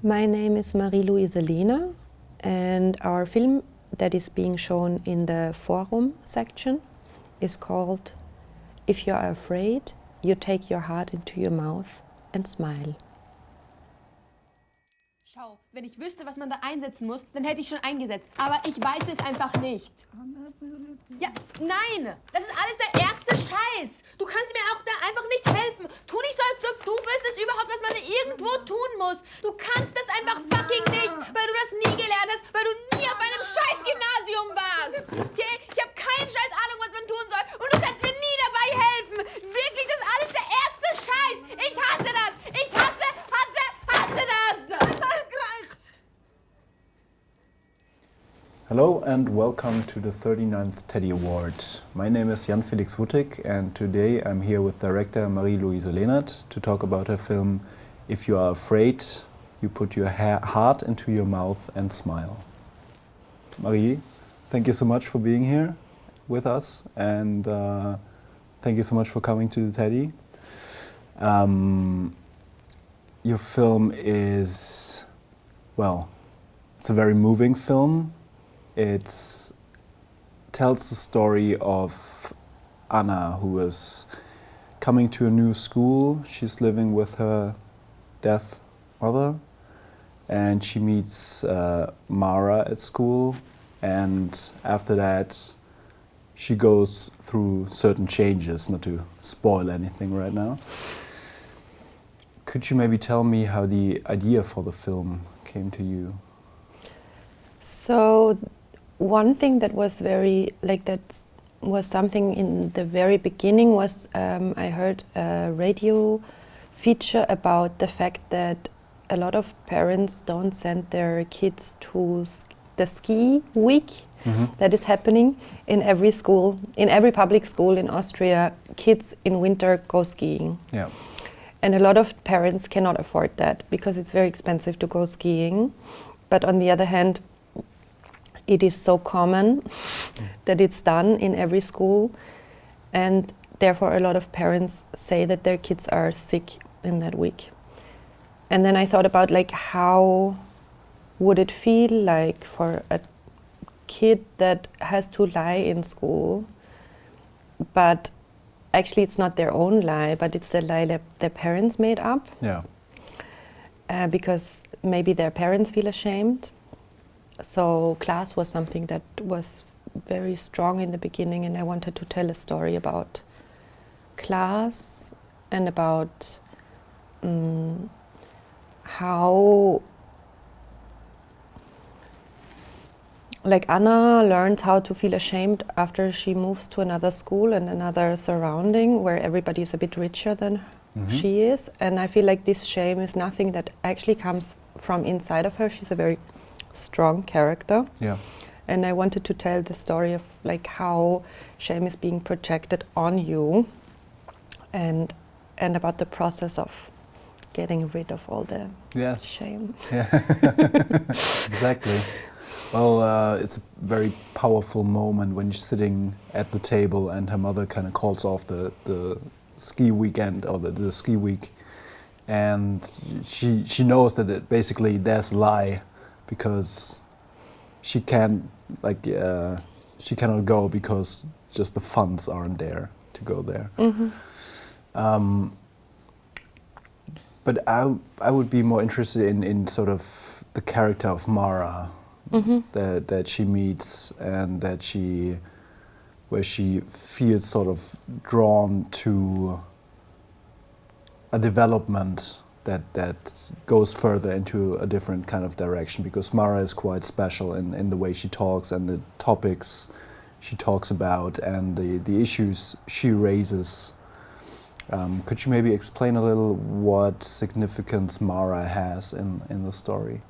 My name is Marie Luise Lehner, and our film that is being shown in the forum section is called If You Are Afraid, You Take Your Heart Into Your Mouth and Smile. Schau, wenn ich wüsste, was man da einsetzen muss, dann hätte ich schon eingesetzt. Aber ich weiß es einfach nicht. Ja, nein! Das ist alles der ärgste Scheiß! Du kannst mir auch da einfach nicht helfen. Tu nicht so, als ob du wüsstest überhaupt, was man da irgendwo tun muss. Du kannst das einfach fucking nicht, weil du das nie gelernt hast, weil du nie auf einem Scheiß-Gymnasium warst. Okay? Ich habe keine scheiß Ahnung, was man tun soll und du kannst mir nie dabei helfen. Wirklich, das ist alles der ärgste Scheiß. Ich hasse das. Ich hasse das. Hello and welcome to the 39th Teddy Award. My name is Jan-Felix Wuttig and today I'm here with director Marie Luise Lehner to talk about her film If You Are Afraid, You Put Your Heart Into Your Mouth and Smile. Marie, thank you so much for being here with us and thank you so much for coming to the Teddy. Your film is, well, it's a very moving film. It tells the story of Anna, who is coming to a new school. She's living with her deaf mother, and she meets Mara at school, and after that she goes through certain changes, not to spoil anything right now. Could you maybe tell me how the idea for the film came to you? So one thing that was something in the very beginning was I heard a radio feature about the fact that a lot of parents don't send their kids to the ski week that is happening in every school, in every public school in Austria. Kids in winter go skiing. Yeah. And a lot of parents cannot afford that because it's very expensive to go skiing. But on the other hand, it is so common that it's done in every school, and therefore a lot of parents say that their kids are sick in that week. And then I thought about how would it feel like for a kid that has to lie in school, but actually it's not their own lie, but it's the lie that their parents made up. Yeah. Because maybe their parents feel ashamed. So class was something that was very strong in the beginning, and I wanted to tell a story about class and about how Anna learns how to feel ashamed after she moves to another school and another surrounding where everybody is a bit richer than she is. And I feel like this shame is nothing that actually comes from inside of her. She's a very strong character. Yeah. And I wanted to tell the story of how shame is being projected on you and about the process of getting rid of all the shame. Yeah. Exactly. Well, it's a very powerful moment when you're sitting at the table and her mother kind of calls off the ski weekend or the ski week, and she knows that basically there's a lie because she cannot go because just the funds aren't there to go there. But I would be more interested in sort of the character of Mara. That she meets and where she feels sort of drawn to a development that goes further into a different kind of direction, because Mara is quite special in the way she talks and the topics she talks about and the issues she raises. Could you maybe explain a little what significance Mara has in the story?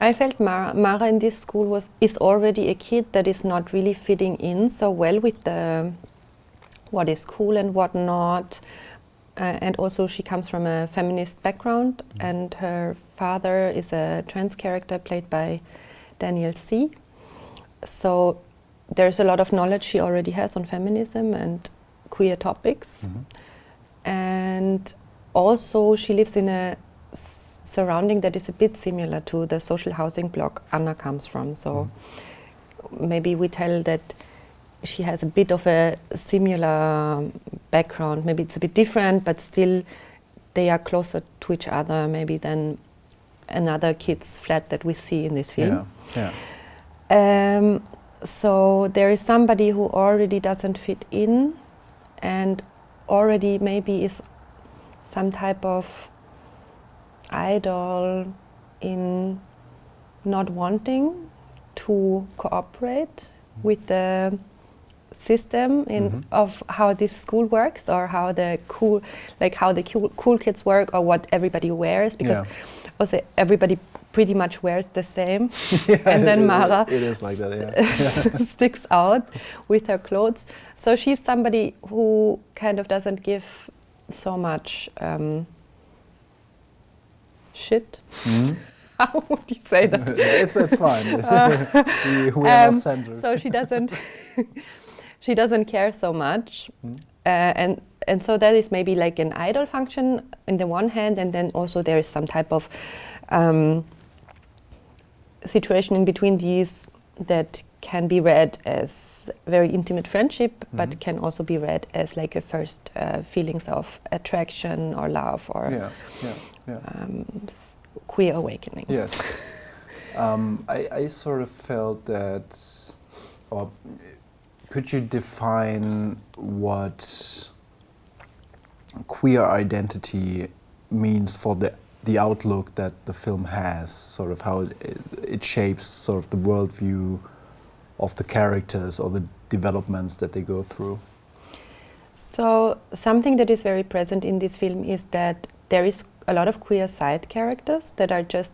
I felt Mara in this school is already a kid that is not really fitting in so well with what is cool and what not. And also she comes from a feminist background, and her father is a trans character played by Daniel C. So there's a lot of knowledge she already has on feminism and queer topics. And also she lives in a surrounding that is a bit similar to the social housing block Anna comes from. So maybe we tell that she has a bit of a similar background. Maybe it's a bit different, but still they are closer to each other maybe than another kid's flat that we see in this film. So there is somebody who already doesn't fit in and already maybe is some type of idol in not wanting to cooperate with the system of how this school works, or how the cool kids work, or what everybody wears, because also everybody pretty much wears the same. And then Mara it is like that, sticks out with her clothes. So she's somebody who kind of doesn't give so much shit. How would you say that? It's fine. We are not centered. So she doesn't care so much, and so that is maybe like an idol function in the one hand, and then also there is some type of situation in between these that can be read as very intimate friendship, but can also be read as like a first feelings of attraction or love or queer awakening. Yes. I sort of felt that, or could you define what queer identity means for the outlook that the film has, sort of how it shapes sort of the worldview of the characters or the developments that they go through? So something that is very present in this film is that there is a lot of queer side characters that are just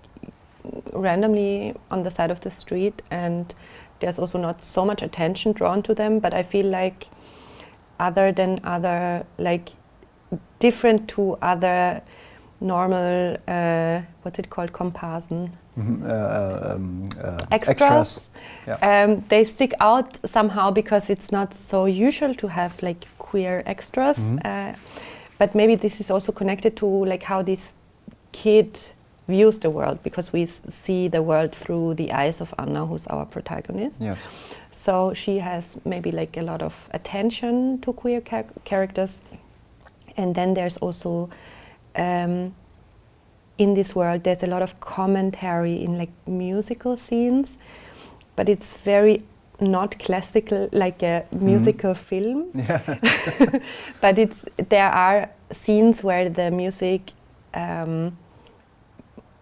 randomly on the side of the street, and there's also not so much attention drawn to them, but I feel like different to other normal, what's it called, comparsen? Extras. They stick out somehow because it's not so usual to have like queer extras, but maybe this is also connected to like how this kid views the world, because we see the world through the eyes of Anna, who's our protagonist. Yes. So she has maybe like a lot of attention to queer characters, and then there's also in this world there's a lot of commentary in like musical scenes, but it's very not classical like a musical film. But there are scenes where the music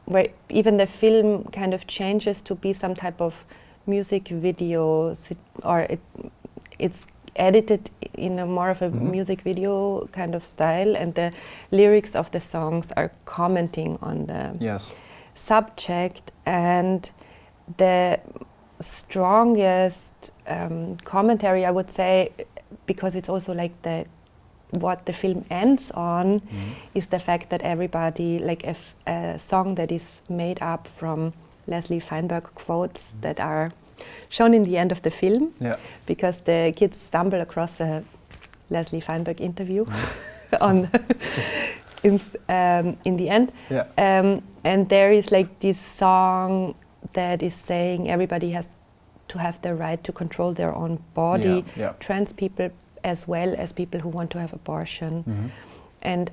where even the film kind of changes to be some type of music video, or it's edited in a more of a music video kind of style, and the lyrics of the songs are commenting on the subject. And the strongest commentary, I would say, because it's also like what the film ends on, is the fact that everybody, like a song that is made up from Leslie Feinberg quotes that are shown in the end of the film, because the kids stumble across a Leslie Feinberg interview on in the end, and there is like this song that is saying everybody has to have the right to control their own body, trans people as well as people who want to have abortion. And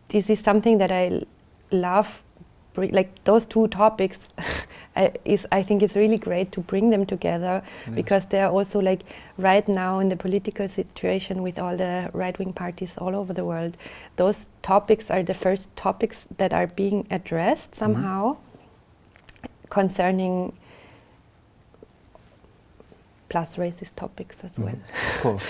this is something that I love, like those two topics I think it's really great to bring them together, because they're also like right now in the political situation with all the right-wing parties all over the world, those topics are the first topics that are being addressed somehow concerning plus racist topics as well. Of course,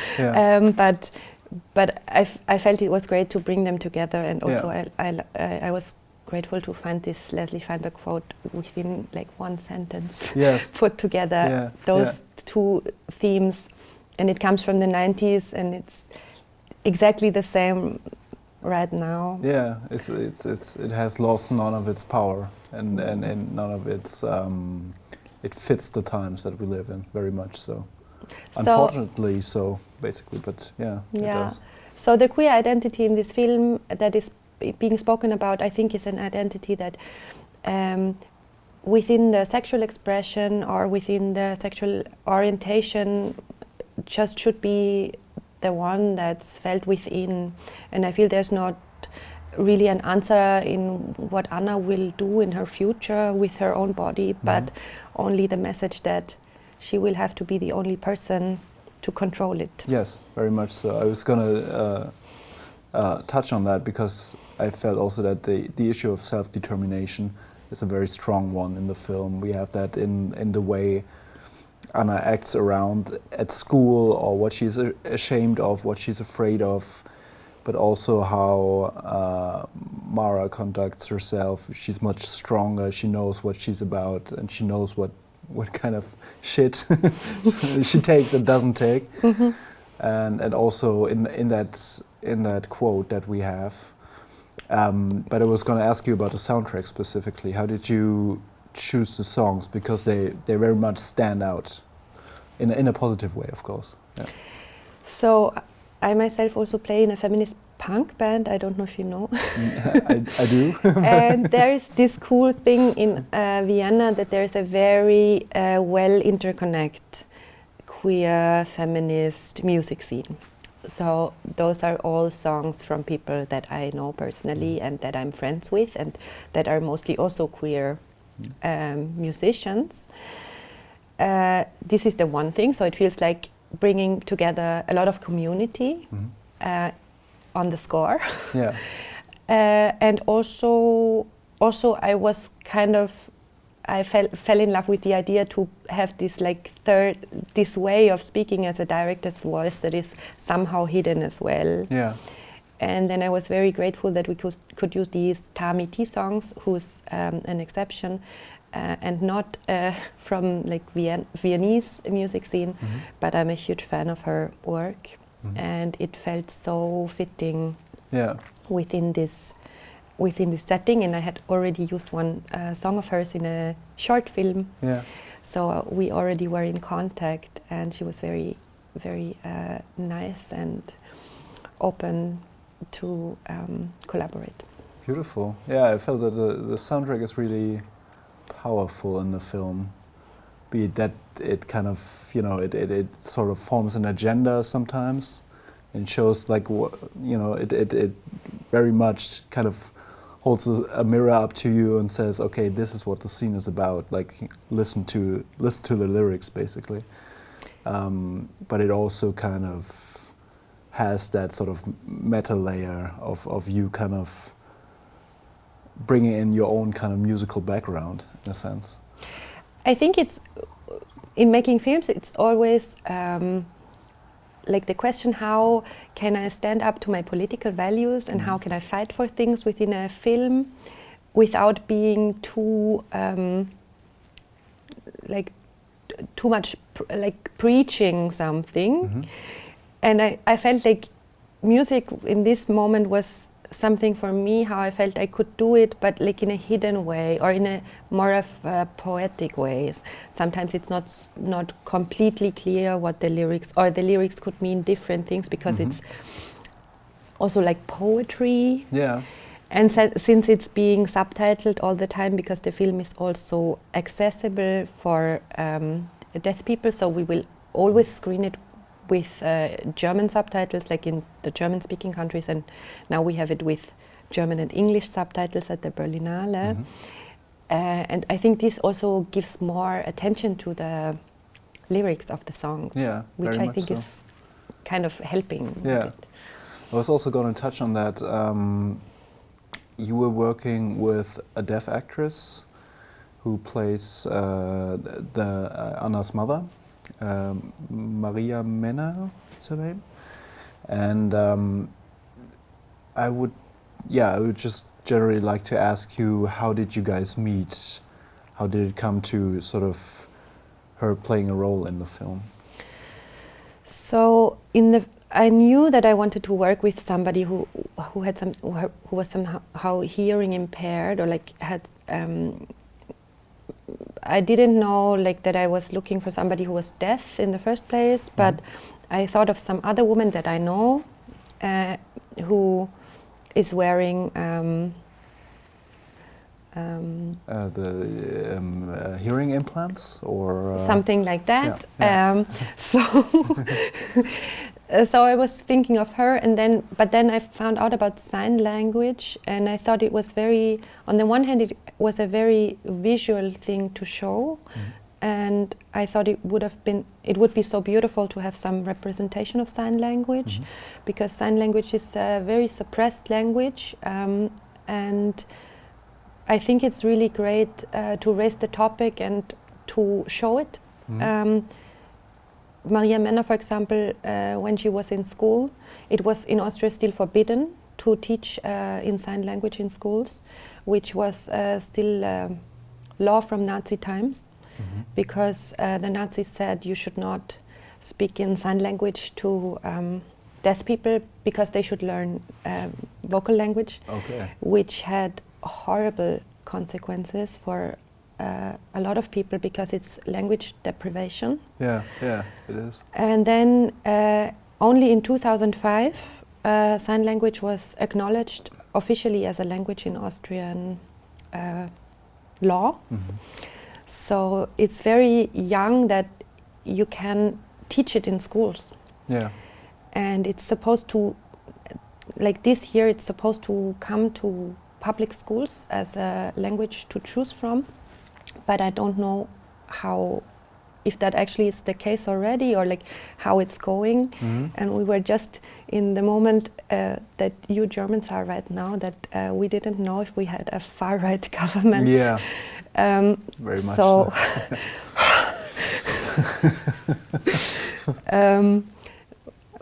but I felt it was great to bring them together, and also I was grateful to find this Leslie Feinberg quote within like one sentence put together those two themes, and it comes from the 90s, and it's exactly the same right now. It has lost none of its power, and none of its it fits the times that we live in very much so. Unfortunately so, basically, but it does. So the queer identity in this film that is being spoken about, I think, is an identity that within the sexual expression or within the sexual orientation just should be the one that's felt within. And I feel there's not really an answer in what Anna will do in her future with her own body, but only the message that she will have to be the only person to control it. Yes, very much so. I was going to touch on that because I felt also that the issue of self-determination is a very strong one in the film. We have that in the way Anna acts around at school, or what she's ashamed of, what she's afraid of, but also how Mara conducts herself. She's much stronger, she knows what she's about, and she knows what kind of shit she takes and doesn't take. And also in that quote that we have. But I was going to ask you about the soundtrack specifically. How did you choose the songs? Because they very much stand out in a positive way, of course. Yeah. So I myself also play in a feminist punk band. I don't know if you know. I do. And there is this cool thing in Vienna that there is a very well interconnect queer feminist music scene. So those are all songs from people that I know personally and that I'm friends with, and that are mostly also queer musicians. This is the one thing, so it feels like bringing together a lot of community on the score. Yeah. And also I fell in love with the idea to have this this way of speaking as a director's voice that is somehow hidden as well. Yeah. And then I was very grateful that we could use these Tami T songs, who's an exception, and not from Viennese music scene, but I'm a huge fan of her work, and it felt so fitting within this setting. And I had already used one song of hers in a short film, so we already were in contact, and she was very, very nice and open to collaborate. Beautiful. Yeah, I felt that the soundtrack is really powerful in the film. Be it that it kind of, it sort of forms an agenda sometimes, and shows it very much kind of holds a mirror up to you and says, okay, this is what the scene is about. Like, listen to the lyrics, basically. But it also kind of has that sort of meta layer of you kind of bringing in your own kind of musical background, in a sense. I think it's, in making films, it's always the question, how can I stand up to my political values, and how can I fight for things within a film without being too much preaching something. And I felt like music in this moment was something for me, how I felt I could do it, but in a hidden way, or in a more of poetic ways. Sometimes it's not completely clear what the lyrics could mean different things, because it's also like poetry. Yeah. And since it's being subtitled all the time, because the film is also accessible for deaf people, so we will always screen it with German subtitles, like in the German-speaking countries, and now we have it with German and English subtitles at the Berlinale. And I think this also gives more attention to the lyrics of the songs, which I think is kind of helping. Yeah, I was also going to touch on that. You were working with a deaf actress who plays Anna's mother. Marie Luise is her name, and I would just generally like to ask you, how did you guys meet? How did it come to sort of her playing a role in the film? So I knew that I wanted to work with somebody who was somehow hearing impaired, or had. I didn't know that I was looking for somebody who was deaf in the first place, but I thought of some other woman that I know who is wearing hearing implants or something like that. Yeah. So so I was thinking of her, and but then I found out about sign language, and I thought it was very, on the one hand, it was a very visual thing to show, and I thought it would be so beautiful to have some representation of sign language, because sign language is a very suppressed language, and I think it's really great to raise the topic and to show it. Maria Männer, for example, when she was in school, it was in Austria still forbidden to teach in sign language in schools, which was still law from Nazi times, because the Nazis said you should not speak in sign language to deaf people because they should learn vocal language, which had horrible consequences for a lot of people, because it's language deprivation. Yeah, it is. And then only in 2005 sign language was acknowledged officially as a language in Austrian law. So it's very young that you can teach it in schools. Yeah. And it's supposed to, like this year, it's supposed to come to public schools as a language to choose from. But I don't know if that actually is the case already, or like how it's going. And we were just in the moment that you Germans are right now, that we didn't know if we had a far-right government. Yeah, very much so.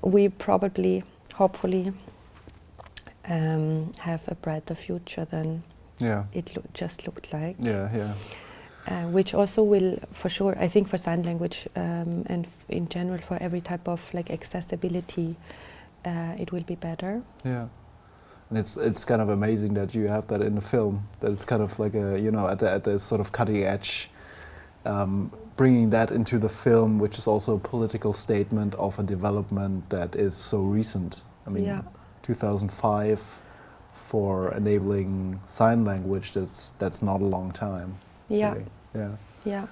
We probably, hopefully, have a brighter future than it just looked like. Yeah. Which also will, for sure, I think for sign language and in general for every type of like accessibility, it will be better. Yeah, and it's kind of amazing that you have that in the film. That it's kind of like a, you know, at the sort of cutting edge, bringing that into the film, which is also a political statement of a development that is so recent. I mean, 2005 for enabling sign language. That's not a long time. Yeah. Really. Yeah.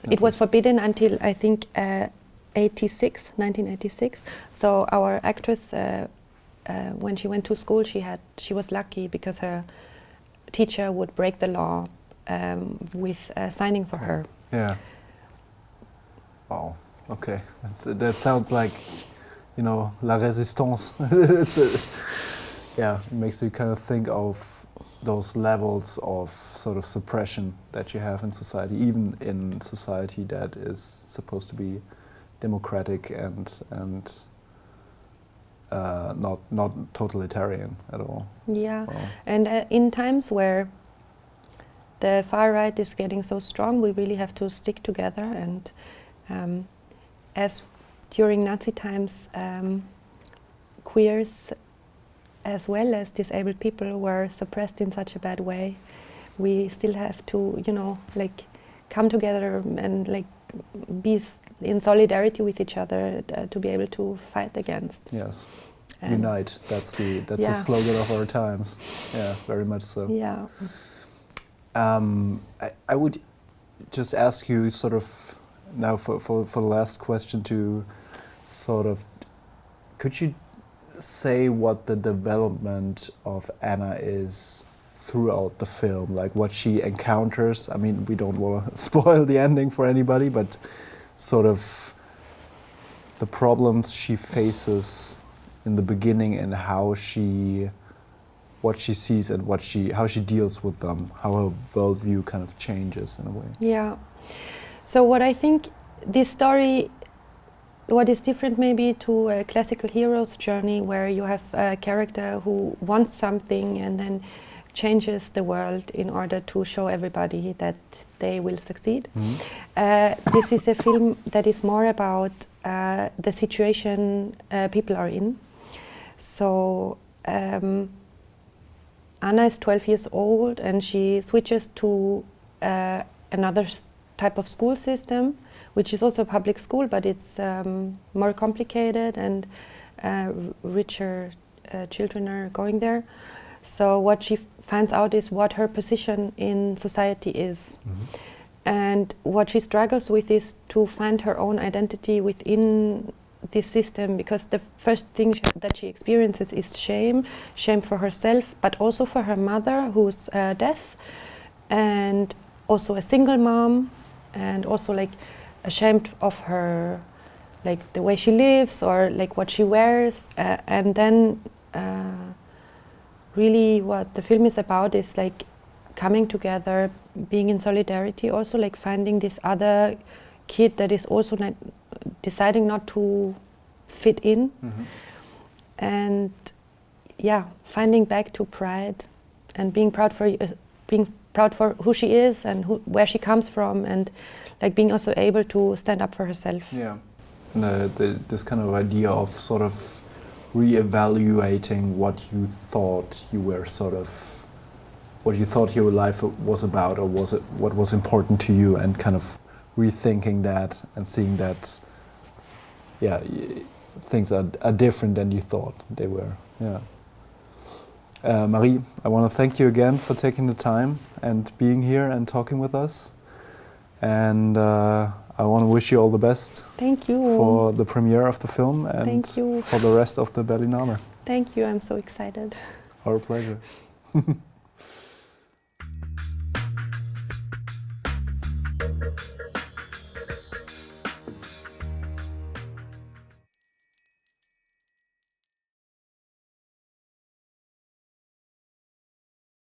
It was forbidden until I think 1986. So our actress, when she went to school, she was lucky because her teacher would break the law with signing for her. Yeah. Wow. Okay. That sounds like, you know, la résistance. It makes you kind of think of those levels of sort of suppression that you have in society, even in society that is supposed to be democratic and not totalitarian at all. Yeah, and in times where the far right is getting so strong, we really have to stick together. And as during Nazi times, queers as well as disabled people were suppressed in such a bad way, we still have to, you know, like come together and like be in solidarity with each other to be able to fight against. Yes, unite. That's the slogan of our times. Yeah, very much so. Yeah. I would just ask you sort of now for the last question to sort of, could you say what the development of Anna is throughout the film, like what she encounters? I mean, we don't want to spoil the ending for anybody, but sort of the problems she faces in the beginning and what she sees and how she deals with them, how her worldview kind of changes in a way. Yeah. So what I think this story, what is different maybe to a classical hero's journey, where you have a character who wants something and then changes the world in order to show everybody that they will succeed. This is a film that is more about the situation people are in. So Anna is 12 years old and she switches to another type of school system, which is also a public school, but it's more complicated and richer children are going there. So what she finds out is what her position in society is. And what she struggles with is to find her own identity within this system, because the first thing that she experiences is shame for herself, but also for her mother, who's deaf, and also a single mom, and also like ashamed of her, like the way she lives or like what she wears, and then really what the film is about is like coming together, being in solidarity, also like finding this other kid that is also deciding not to fit in, and yeah, finding back to pride and being proud for who she is and where she comes from, and like being also able to stand up for herself. Yeah, and this kind of idea of sort of re-evaluating what you thought you were what you thought your life was about, or was it what was important to you, and kind of rethinking that and seeing that, yeah, things are different than you thought they were. Yeah. Marie, I want to thank you again for taking the time and being here and talking with us. And I want to wish you all the best. Thank you. For the premiere of the film and Thank you. For the rest of the Berlinale. Thank you, I'm so excited. Our pleasure.